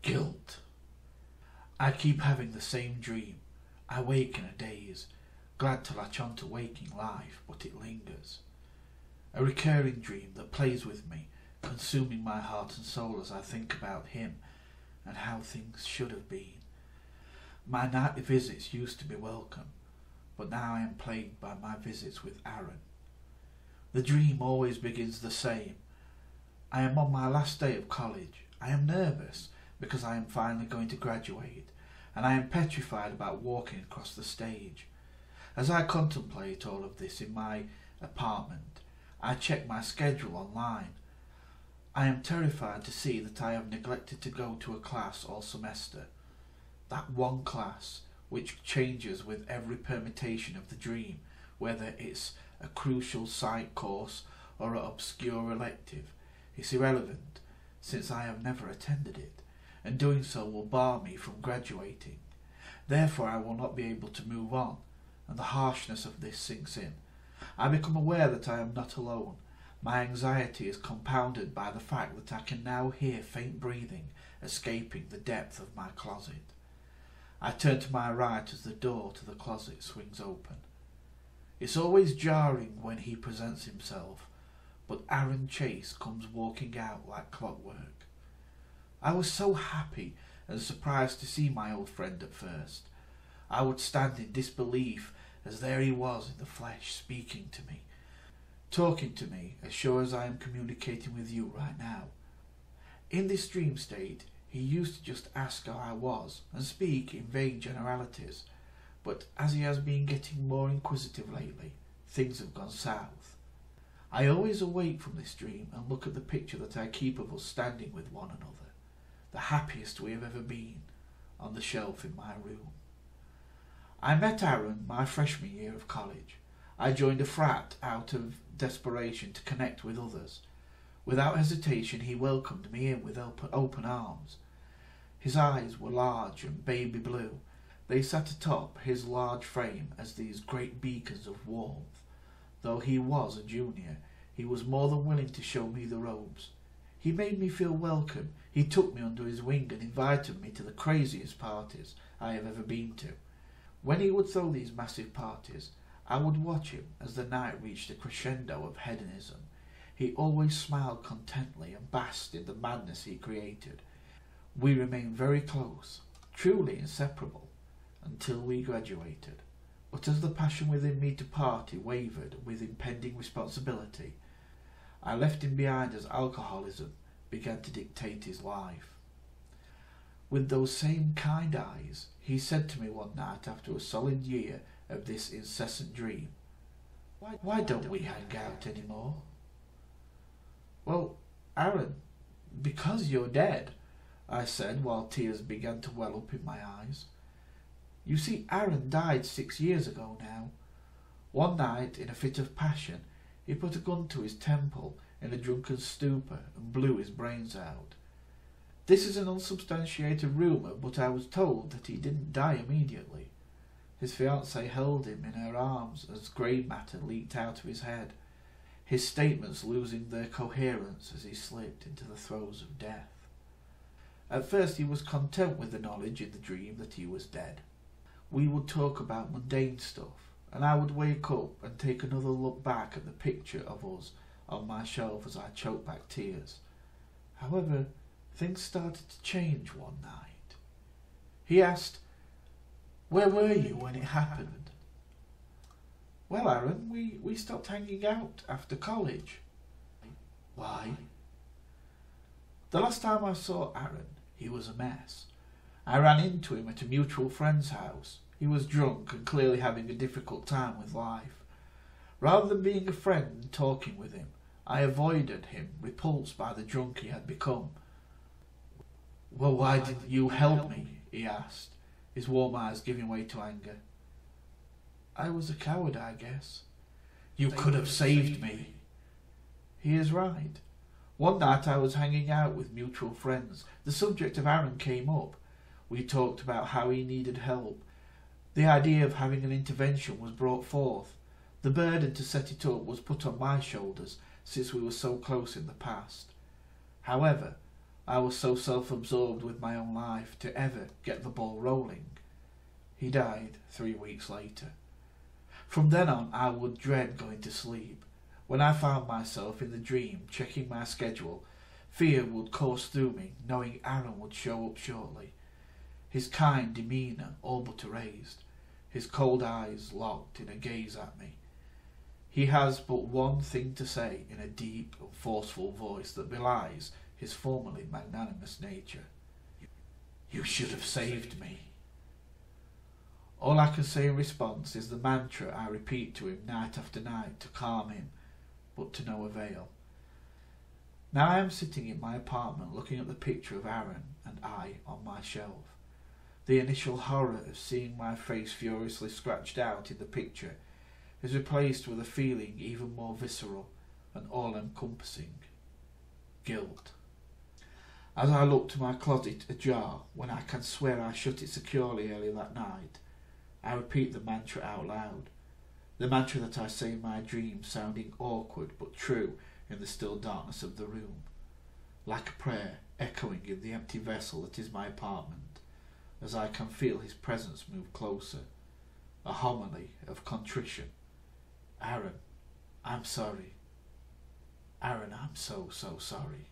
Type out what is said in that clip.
Guilt. I keep having the same dream. I wake in a daze, glad to latch on to waking life, but it lingers. A recurring dream that plays with me, consuming my heart and soul as I think about him and how things should have been. My nightly visits used to be welcome, but now I am plagued by my visits with Aaron. The dream always begins the same. I am on my last day of college. I am nervous because I am finally going to graduate, and I am petrified about walking across the stage. As I contemplate all of this in my apartment, I check my schedule online. I am terrified to see that I have neglected to go to a class all semester. That one class which changes with every permutation of the dream, whether it's a crucial psych course or an obscure elective, is irrelevant since I have never attended it, and doing so will bar me from graduating. Therefore I will not be able to move on, and the harshness of this sinks in. I become aware that I am not alone. My anxiety is compounded by the fact that I can now hear faint breathing escaping the depth of my closet. I turn to my right as the door to the closet swings open. It's always jarring when he presents himself, but Aaron Chase comes walking out like clockwork. I was so happy and surprised to see my old friend at first. I would stand in disbelief as there he was in the flesh, speaking to me, talking to me as sure as I am communicating with you right now. In this dream state, he used to just ask how I was and speak in vague generalities, but as he has been getting more inquisitive lately, things have gone south. I always awake from this dream and look at the picture that I keep of us standing with one another, the happiest we have ever been, on the shelf in my room. I met Aaron my freshman year of college. I joined a frat out of desperation to connect with others. Without hesitation he welcomed me in with open arms. His eyes were large and baby blue. They sat atop his large frame as these great beacons of warmth. Though he was a junior, he was more than willing to show me the ropes. He made me feel welcome. He took me under his wing and invited me to the craziest parties I have ever been to. When he would throw these massive parties, I would watch him as the night reached a crescendo of hedonism. He always smiled contently and basked in the madness he created. We remained very close, truly inseparable, until we graduated. But as the passion within me to party wavered with impending responsibility, I left him behind as alcoholism began to dictate his life. With those same kind eyes, he said to me one night after a solid year of this incessant dream, "Why don't we hang out anymore?" "Well, Aaron, because you're dead," I said while tears began to well up in my eyes. "You see, Aaron died 6 years ago now. One night, in a fit of passion, he put a gun to his temple in a drunken stupor and blew his brains out. This is an unsubstantiated rumour, but I was told that he didn't die immediately. His fiancée held him in her arms as grey matter leaked out of his head, his statements losing their coherence as he slipped into the throes of death. At first he was content with the knowledge in the dream that he was dead. We would talk about mundane stuff, and I would wake up and take another look back at the picture of us on my shelf as I choked back tears. However, things started to change one night. He asked, "Where were you when it happened?" "Well, Aaron, we stopped hanging out after college." "Why?" "The last time I saw Aaron, he was a mess. I ran into him at a mutual friend's house. He was drunk and clearly having a difficult time with life. Rather than being a friend and talking with him, I avoided him, repulsed by the drunk he had become." "Well, why didn't you help me?" he asked, his warm eyes giving way to anger. "I was a coward, I guess." "You could have saved me." He is right. One night I was hanging out with mutual friends. The subject of Aaron came up. We talked about how he needed help. The idea of having an intervention was brought forth. The burden to set it up was put on my shoulders, since we were so close in the past. However, I was so self-absorbed with my own life to ever get the ball rolling. He died 3 weeks later. From then on, I would dread going to sleep. When I found myself in the dream checking my schedule, fear would course through me, knowing Aaron would show up shortly. His kind demeanour all but erased, his cold eyes locked in a gaze at me. He has but one thing to say in a deep and forceful voice that belies his formerly magnanimous nature. "You should have saved me." All I can say in response is the mantra I repeat to him night after night to calm him, but to no avail. Now I am sitting in my apartment looking at the picture of Aaron and I on my shelf. The initial horror of seeing my face furiously scratched out in the picture is replaced with a feeling even more visceral and all-encompassing: guilt. As I look to my closet ajar when I can swear I shut it securely earlier that night, I repeat the mantra out loud, the mantra that I say in my dreams, sounding awkward but true in the still darkness of the room, like a prayer echoing in the empty vessel that is my apartment, as I can feel his presence move closer, a homily of contrition. Aaron, I'm sorry. Aaron, I'm so sorry.